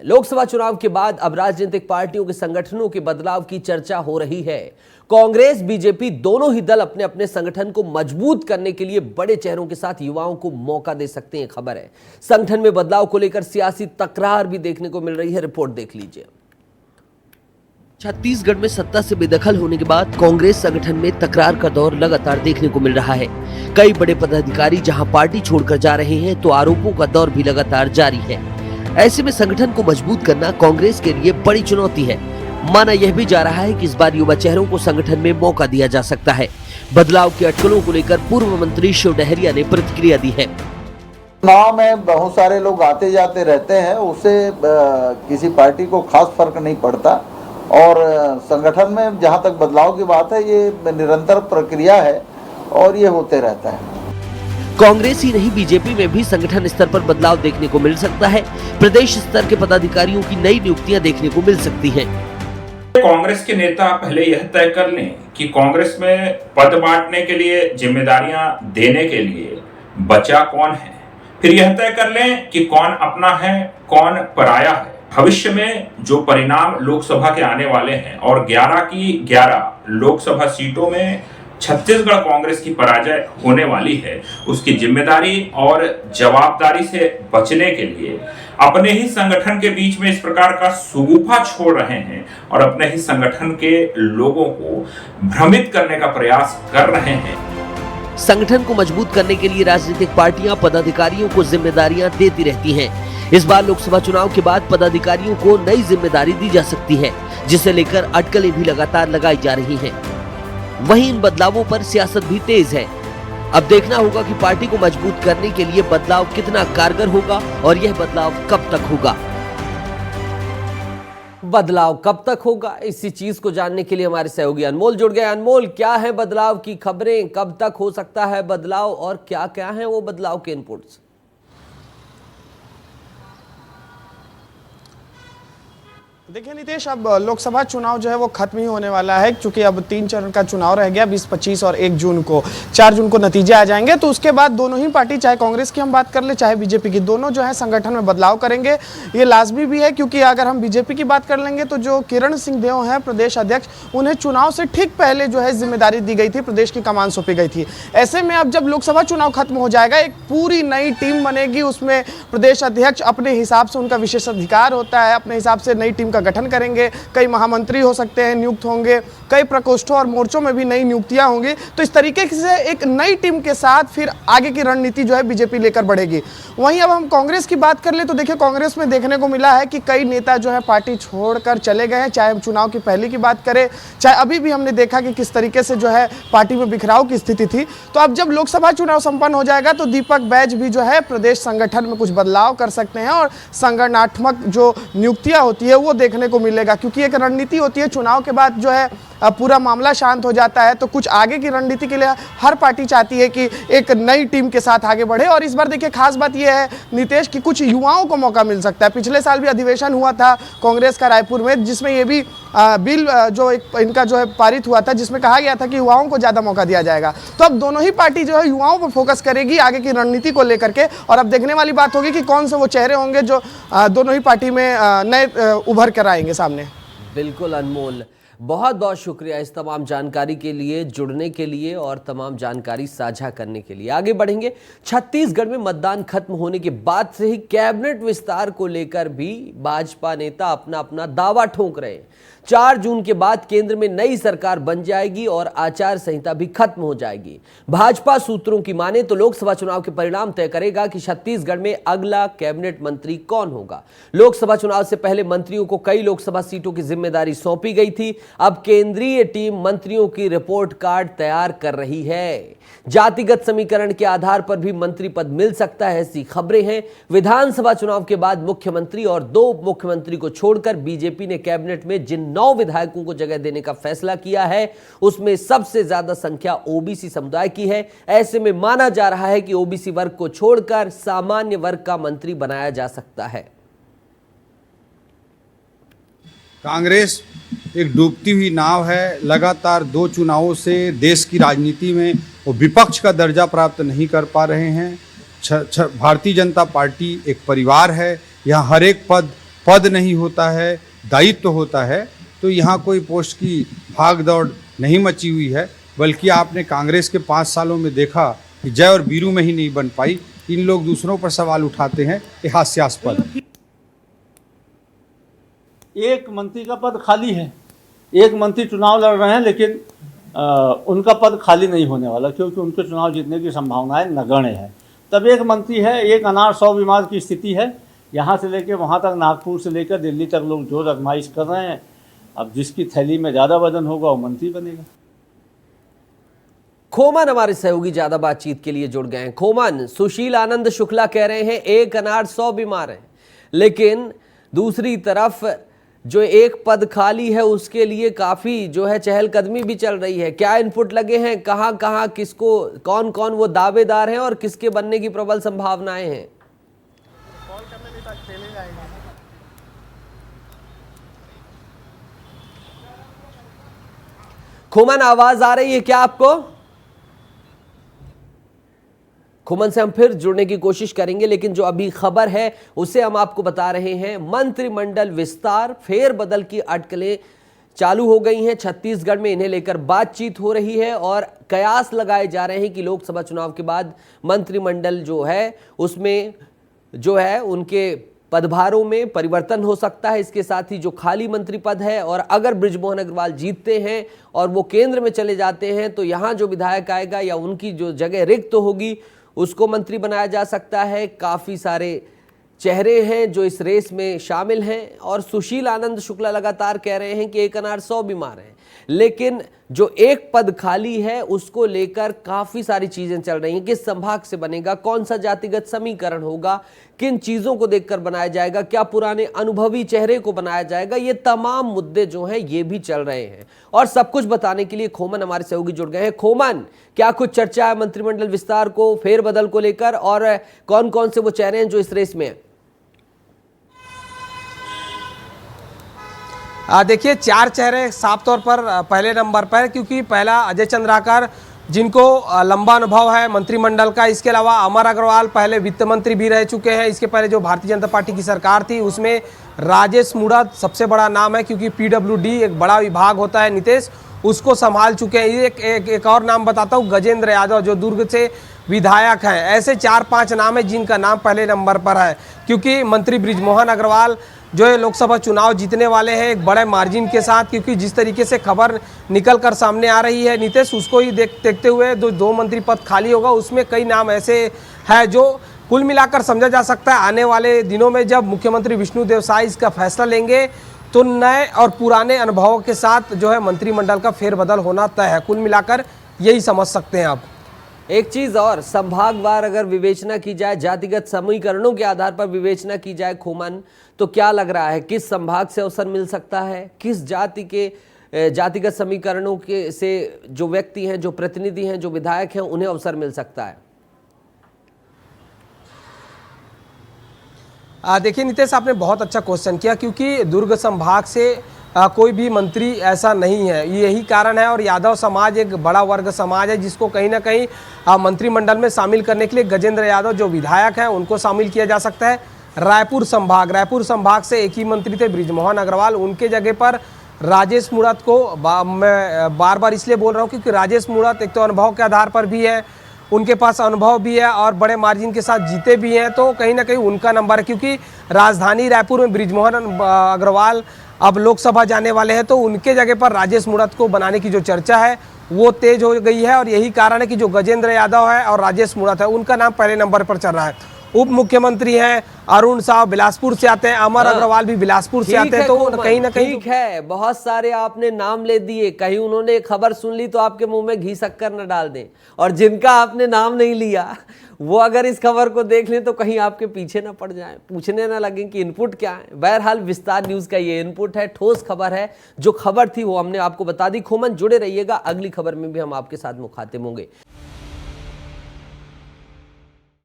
लोकसभा चुनाव के बाद अब राजनीतिक पार्टियों के संगठनों के बदलाव की चर्चा हो रही है। कांग्रेस बीजेपी दोनों ही दल अपने अपने संगठन को मजबूत करने के लिए बड़े चेहरों के साथ युवाओं को मौका दे सकते हैं। खबर है संगठन में बदलाव को लेकर सियासी तकरार भी देखने को मिल रही है। रिपोर्ट देख लीजिए। छत्तीसगढ़ में सत्ता से बेदखल होने के बाद कांग्रेस संगठन में तकरार का दौर लगातार देखने को मिल रहा है। कई बड़े पदाधिकारी जहां पार्टी छोड़कर जा रहे हैं तो आरोपों का दौर भी लगातार जारी है। ऐसे में संगठन को मजबूत करना कांग्रेस के लिए बड़ी चुनौती है। माना यह भी जा रहा है कि इस बार युवा चेहरों को संगठन में मौका दिया जा सकता है। बदलाव के अटकलों को लेकर पूर्व मंत्री शिव डहरिया ने प्रतिक्रिया दी है। चुनाव में बहुत सारे लोग आते जाते रहते हैं, उससे किसी पार्टी को खास फर्क नहीं पड़ता और संगठन में जहां तक बदलाव की बात है ये निरंतर प्रक्रिया है और ये होते रहता है। कांग्रेस ही नहीं बीजेपी में भी संगठन स्तर पर बदलाव देखने को मिल सकता है। प्रदेश स्तर के पदाधिकारियों की नई नियुक्तियां देखने को मिल सकती हैं। कांग्रेस के नेता पहले यह तय कर लें कि कांग्रेस में पद बांटने के लिए, जिम्मेदारियां देने के लिए बचा कौन है। फिर यह तय कर लें कि कौन अपना है, कौन पराया है। भविष्य में जो परिणाम लोकसभा के आने वाले हैं और 11 की 11 लोकसभा सीटों में छत्तीसगढ़ कांग्रेस की पराजय होने वाली है, उसकी जिम्मेदारी और जवाबदारी से बचने के लिए अपने ही संगठन के बीच में इस प्रकार का सुगुफा छोड़ रहे हैं और अपने ही संगठन के लोगों को भ्रमित करने का प्रयास कर रहे हैं। संगठन को मजबूत करने के लिए राजनीतिक पार्टियां पदाधिकारियों को जिम्मेदारियां देती रहती हैं। इस बार लोकसभा चुनाव के बाद पदाधिकारियों को नई जिम्मेदारी दी जा सकती है, जिसे लेकर अटकलें भी लगातार लगाई जा रही हैं। वहीं इन बदलावों पर सियासत भी तेज है। अब देखना होगा कि पार्टी को मजबूत करने के लिए बदलाव कितना कारगर होगा और यह बदलाव कब तक होगा। बदलाव कब तक होगा, इसी चीज को जानने के लिए हमारे सहयोगी अनमोल जुड़ गए। अनमोल, क्या है बदलाव की खबरें, कब तक हो सकता है बदलाव और क्या क्या है वो बदलाव के इनपुट्स? देखिए नीतीश, अब लोकसभा चुनाव जो है वो खत्म ही होने वाला है, क्योंकि अब 3 चरण का चुनाव रह गया, 20, 25 और 1 जून को। 4 जून को नतीजे आ जाएंगे। तो उसके बाद दोनों ही पार्टी, चाहे कांग्रेस की हम बात कर ले चाहे बीजेपी की, दोनों जो है संगठन में बदलाव करेंगे। ये लाजमी भी है, क्योंकि अगर हम बीजेपी की बात कर लेंगे तो जो किरण सिंहदेव हैं प्रदेश अध्यक्ष, उन्हें चुनाव से ठीक पहले जो है जिम्मेदारी दी गई थी, प्रदेश की कमान सौंपी गई थी। ऐसे में अब जब लोकसभा चुनाव खत्म हो जाएगा, एक पूरी नई टीम बनेगी। उसमें प्रदेश अध्यक्ष अपने हिसाब से, उनका विशेष अधिकार होता है, अपने हिसाब से नई टीम का गठन करेंगे। कई महामंत्री हो सकते हैं, नियुक्त होंगे, कई प्रकोष्ठों और मोर्चों में भी नई नियुक्तियां होंगी। तो इस तरीके से एक नई टीम के साथ फिर आगे की रणनीति जो है बीजेपी लेकर बढ़ेगी। वहीं अब हम कांग्रेस की बात कर ले तो देखिए, कांग्रेस में देखने को मिला है कि कई नेता जो है पार्टी छोड़कर चले गए हैं। चाहे हम चुनाव की पहले की बात करें, चाहे अभी भी हमने देखा कि किस तरीके से जो है पार्टी में बिखराव की स्थिति थी। तो अब जब लोकसभा चुनाव संपन्न हो जाएगा तो दीपक बैज भी जो है प्रदेश संगठन में कुछ बदलाव कर सकते हैं और संगठनात्मक जो नियुक्तियां होती है वो देखने को मिलेगा, क्योंकि एक रणनीति होती है। चुनाव के बाद जो है पूरा मामला शांत हो जाता है, तो कुछ आगे की रणनीति के लिए हर पार्टी चाहती है कि एक नई टीम के साथ आगे बढ़े। और इस बार देखिए खास बात यह है नीतीश कि कुछ युवाओं को मौका मिल सकता है। पिछले साल भी अधिवेशन हुआ था कांग्रेस का रायपुर में, जिसमें ये भी बिल जो इनका जो है पारित हुआ था, जिसमें कहा गया था कि युवाओं को ज़्यादा मौका दिया जाएगा। तो अब दोनों ही पार्टी जो है युवाओं पर फोकस करेगी आगे की रणनीति को लेकर के, और अब देखने वाली बात होगी कि कौन से वो चेहरे होंगे जो दोनों ही पार्टी में नए उभर कर आएंगे सामने। बिल्कुल अनमोल, बहुत बहुत शुक्रिया इस तमाम जानकारी के लिए, जुड़ने के लिए और तमाम जानकारी साझा करने के लिए। आगे बढ़ेंगे। छत्तीसगढ़ में मतदान खत्म होने के बाद से ही कैबिनेट विस्तार को लेकर भी भाजपा नेता अपना अपना दावा ठोक रहे हैं। 4 जून के बाद केंद्र में नई सरकार बन जाएगी और आचार संहिता भी खत्म हो जाएगी। भाजपा सूत्रों की माने तो लोकसभा चुनाव के परिणाम तय करेगा कि छत्तीसगढ़ में अगला कैबिनेट मंत्री कौन होगा। लोकसभा चुनाव से पहले मंत्रियों को कई लोकसभा सीटों की जिम्मेदारी सौंपी गई थी। अब केंद्रीय टीम मंत्रियों की रिपोर्ट कार्ड तैयार कर रही है। जातिगत समीकरण के आधार पर भी मंत्री पद मिल सकता है, ऐसी खबरें हैं। विधानसभा चुनाव के बाद मुख्यमंत्री और 2 उप मुख्यमंत्री को छोड़कर बीजेपी ने कैबिनेट में जिन 9 विधायकों को जगह देने का फैसला किया है, उसमें सबसे ज्यादा संख्या ओबीसी समुदाय की है। ऐसे में माना जा रहा है कि ओबीसी वर्ग को छोड़कर सामान्य वर्ग का मंत्री बनाया जा सकता है। कांग्रेस एक डूबती हुई नाव है। लगातार 2 चुनावों से देश की राजनीति में वो विपक्ष का दर्जा प्राप्त नहीं कर पा रहे हैं। भारतीय जनता पार्टी एक परिवार है। यहाँ हर एक पद पद नहीं होता है, दायित्व होता है, तो यहाँ कोई पोस्ट की भाग दौड़ नहीं मची हुई है, बल्कि आपने कांग्रेस के 5 सालों में देखा कि जय और वीरू में ही नहीं बन पाई। इन लोग दूसरों पर सवाल उठाते हैं, ये हास्यास्पद। एक मंत्री का पद खाली है, एक मंत्री चुनाव लड़ रहे हैं, लेकिन उनका पद खाली नहीं होने वाला, क्योंकि उनके चुनाव जीतने की संभावनाएं नगण्य है। तब एक मंत्री है, एक अनार 100 बीमार की स्थिति है। यहाँ से लेकर वहाँ तक, नागपुर से लेकर दिल्ली तक लोग जो आजमाइश कर रहे हैं। अब जिसकी थैली में ज़्यादा वजन होगा वो मंत्री बनेगा। खोमन हमारे सहयोगी ज्यादा बातचीत के लिए जुड़ गए हैं। खोमन, सुशील आनंद शुक्ला कह रहे हैं एक अनार 100 बीमार है, लेकिन दूसरी तरफ जो एक पद खाली है उसके लिए काफी जो है चहलकदमी भी चल रही है। क्या इनपुट लगे हैं, कहां कहां किसको, कौन कौन वो दावेदार हैं और किसके बनने की प्रबल संभावनाएं हैं? खोमन, आवाज आ रही है क्या आपको? खोमन से हम फिर जुड़ने की कोशिश करेंगे, लेकिन जो अभी खबर है उसे हम आपको बता रहे हैं। मंत्रिमंडल विस्तार, फेरबदल की अटकलें चालू हो गई हैं। छत्तीसगढ़ में इन्हें लेकर बातचीत हो रही है और कयास लगाए जा रहे हैं कि लोकसभा चुनाव के बाद मंत्रिमंडल जो है उसमें जो है उनके पदभारों में परिवर्तन हो सकता है। इसके साथ ही जो खाली मंत्री पद है, और अगर बृजमोहन अग्रवाल जीतते हैं और वो केंद्र में चले जाते हैं तो यहाँ जो विधायक आएगा या उनकी जो जगह रिक्त होगी उसको मंत्री बनाया जा सकता है। काफ़ी सारे चेहरे हैं जो इस रेस में शामिल हैं, और सुशील आनंद शुक्ला लगातार कह रहे हैं कि एक अनार 100 बीमार हैं, लेकिन जो एक पद खाली है उसको लेकर काफ़ी सारी चीज़ें चल रही हैं। किस संभाग से बनेगा, कौन सा जातिगत समीकरण होगा, किन चीज़ों को देखकर बनाया जाएगा, क्या पुराने अनुभवी चेहरे को बनाया जाएगा, ये तमाम मुद्दे जो हैं ये भी चल रहे हैं। और सब कुछ बताने के लिए खोमन हमारे सहयोगी जुड़ गए हैं। खोमन, क्या कुछ चर्चा है मंत्रिमंडल विस्तार को, फेरबदल को लेकर, और कौन कौन से वो चेहरे हैं जो इस रेस में हैं? देखिए, 4 चेहरे साफ तौर पर पहले नंबर पर, क्योंकि पहला अजय चंद्राकर, जिनको लंबा अनुभव है मंत्रिमंडल का। इसके अलावा अमर अग्रवाल पहले वित्त मंत्री भी रह चुके हैं। इसके पहले जो भारतीय जनता पार्टी की सरकार थी उसमें राजेश मूणत सबसे बड़ा नाम है, क्योंकि पीडब्ल्यूडी एक बड़ा विभाग होता है, नीतीश उसको संभाल चुके हैं। एक और नाम बताता हूँ, गजेंद्र यादव जो दुर्ग से विधायक हैं। ऐसे 4-5 नाम है जिनका नाम पहले नंबर पर है, क्योंकि मंत्री बृजमोहन अग्रवाल जो है लोकसभा चुनाव जीतने वाले हैं एक बड़े मार्जिन के साथ, क्योंकि जिस तरीके से खबर निकल कर सामने आ रही है नीतीश, उसको ही देखते हुए दो मंत्री पद खाली होगा, उसमें कई नाम ऐसे हैं जो कुल मिलाकर समझा जा सकता है आने वाले दिनों में जब मुख्यमंत्री विष्णुदेव साय इसका फैसला लेंगे तो नए और पुराने अनुभवों के साथ जो है मंत्रिमंडल का फेरबदल होना तय है। कुल मिलाकर यही समझ सकते हैं आप। एक चीज और, संभागवार अगर विवेचना की जाए, जातिगत समीकरणों के आधार पर विवेचना की जाए खोमन, तो क्या लग रहा है किस संभाग से अवसर मिल सकता है, किस जाति के जातिगत समीकरणों के से जो व्यक्ति हैं, जो प्रतिनिधि हैं, जो विधायक हैं, उन्हें अवसर मिल सकता है? देखिए नीतीश, आपने बहुत अच्छा क्वेश्चन किया, क्योंकि दुर्ग संभाग से कोई भी मंत्री ऐसा नहीं है, यही कारण है। और यादव समाज एक बड़ा वर्ग समाज है जिसको कहीं ना कहीं मंत्रिमंडल में शामिल करने के लिए गजेंद्र यादव जो विधायक हैं उनको शामिल किया जा सकता है। रायपुर संभाग से एक ही मंत्री थे बृजमोहन अग्रवाल, उनके जगह पर राजेश मूणत को मैं बार बार इसलिए बोल रहा हूँ क्योंकि राजेश मूणत एक तो अनुभव के आधार पर भी है, उनके पास अनुभव भी है और बड़े मार्जिन के साथ जीते भी हैं, तो कहीं ना कहीं उनका नंबर है। क्योंकि राजधानी रायपुर में बृजमोहन अग्रवाल अब लोकसभा जाने वाले हैं, तो उनके जगह पर राजेश मूणत को बनाने की जो चर्चा है वो तेज हो गई है, और यही कारण है कि जो गजेंद्र यादव है और राजेश मूणत है उनका नाम पहले नंबर पर चल रहा है। उप मुख्यमंत्री हैं अरुण साहब बिलासपुर से आते हैं, अमर अग्रवाल भी बिलासपुर से आते हैं, तो कहीं ना कहीं ठीक है। बहुत सारे आपने नाम ले दिए, कहीं उन्होंने खबर सुन ली तो आपके मुंह में घी शक्कर न डाल दें, और जिनका आपने नाम नहीं लिया वो अगर इस खबर को देख लें तो कहीं आपके पीछे ना पड़ जाएं, पूछने ना लगे कि इनपुट क्या है। बहरहाल विस्तार न्यूज का ये इनपुट है, ठोस खबर है, जो खबर थी वो हमने आपको बता दी। खोमन, जुड़े रहिएगा, अगली खबर में भी हम आपके साथ मुखातिब होंगे।